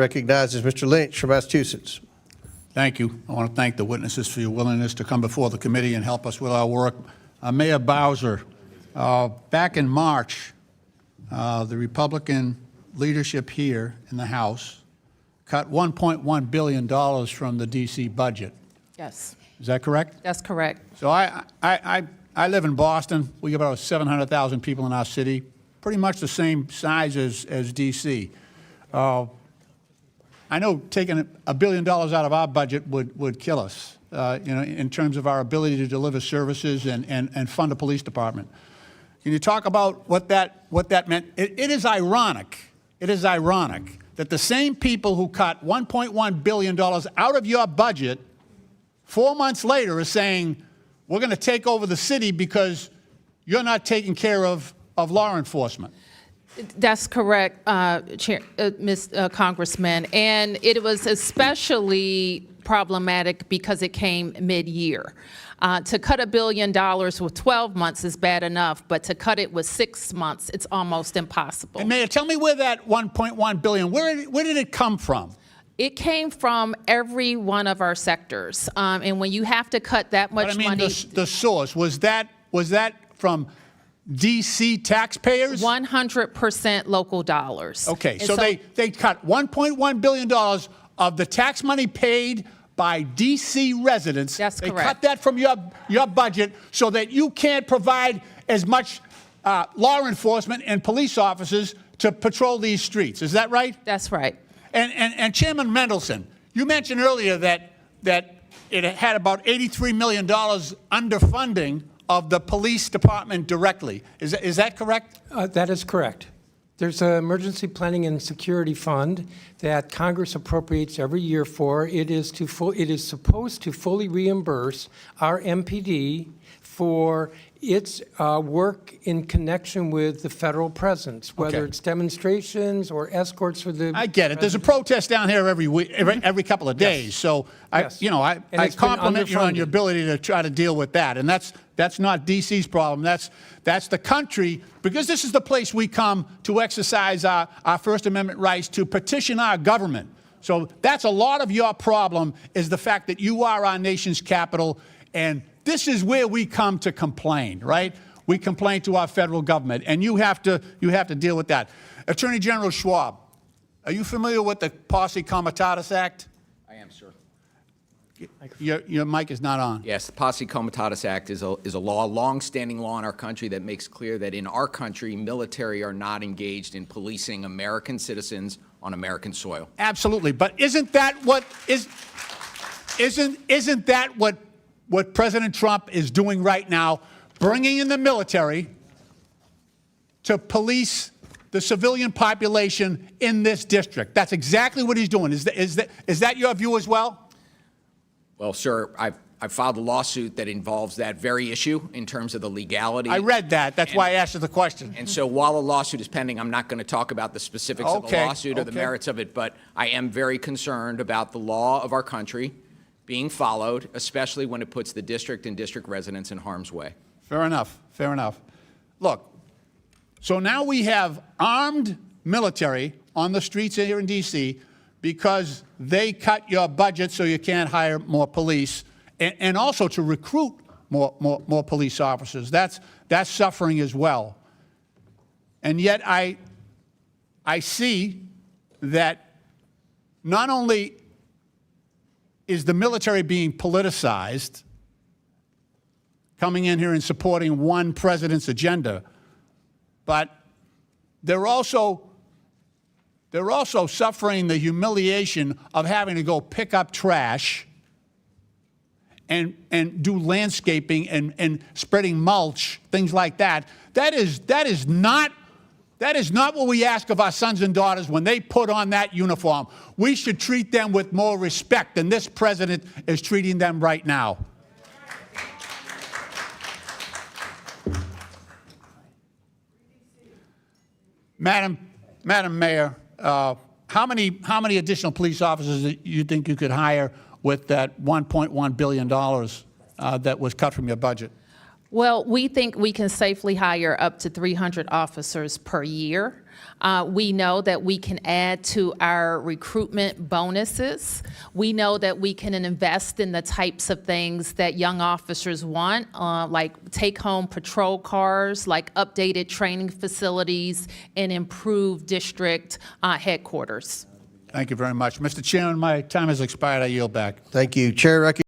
recognizes Mr. Lynch from Massachusetts. Thank you. I want to thank the witnesses for your willingness to come before the committee and help us with our work. Mayor Bowser, back in March, the Republican leadership here in the House cut $1.1 billion from the D.C. budget. Yes, Is that correct? that's correct. So I live in Boston. We have about 700,000 people in our city, pretty much the same size as D.C. I know taking $1 billion out of our budget would kill us, in terms of our ability to deliver services and fund a police department. Can you talk about what that meant? It is ironic. It is ironic that the same people who cut $1.1 billion out of your budget 4 months later are saying, we're going to take over the city because you're not taking care of law enforcement. That's correct, Congressman. And it was especially problematic because it came mid-year. To cut $1 billion with 12 months is bad enough, but to cut it with 6 months, it's almost impossible. And Mayor, tell me where that $1.1 billion, where did it come from? It came from every one of our sectors. And when you have to cut that much money. The source, was that from D.C. taxpayers? 100% local dollars. Okay, so they cut $1.1 billion of the tax money paid by D.C. residents. That's correct. They cut that from your budget so that you can't provide as much law enforcement and police officers to patrol these streets. Is that right? That's right. And Chairman Mendelson, you mentioned earlier that it had about $83 million underfunding of the police department directly. Is that correct? That is correct. There's an emergency planning and security fund that Congress appropriates every year for. It is supposed to fully reimburse our MPD for its work in connection with the federal presence, whether it's demonstrations or escorts for the. I get it. There's a protest down here every couple of days. Yes. So I compliment you on your ability to try to deal with that. And that's not D.C.'s problem. That's the country, because this is the place we come to exercise our First Amendment rights, to petition our government. So that's a lot of your problem, is the fact that you are our nation's capital, and this is where we come to complain, right? We complain to our federal government, and you have to deal with that. Attorney General Schwab, are you familiar with the Posse Comitatus Act? I am, sir. Your mic is not on. Yes, the Posse Comitatus Act is a law, long-standing law in our country that makes clear that in our country, military are not engaged in policing American citizens on American soil. Absolutely, but isn't that what President Trump is doing right now, bringing in the military to police the civilian population in this district? That's exactly what he's doing. Is that your view as well? Well, sir, I've filed a lawsuit that involves that very issue in terms of the legality. I read that. That's why I asked you the question. And so while a lawsuit is pending, I'm not going to talk about the specifics of the lawsuit or the merits of it, but I am very concerned about the law of our country being followed, especially when it puts the district and district residents in harm's way. Fair enough. Fair enough. Look, so now we have armed military on the streets here in D.C. because they cut your budget so you can't hire more police, and also to recruit more police officers. That's suffering as well. And yet I see that not only is the military being politicized, coming in here and supporting one president's agenda, but they're also suffering the humiliation of having to go pick up trash and do landscaping and spreading mulch, things like that. That is not what we ask of our sons and daughters when they put on that uniform. We should treat them with more respect than this president is treating them right now. Madam Mayor, how many additional police officers do you think you could hire with that $1.1 billion that was cut from your budget? Well, we think we can safely hire up to 300 officers per year. We know that we can add to our recruitment bonuses. We know that we can invest in the types of things that young officers want, like take-home patrol cars, like updated training facilities, and improved district headquarters. Thank you very much. Mr. Chairman, my time has expired. I yield back. Thank you. Chair recognizes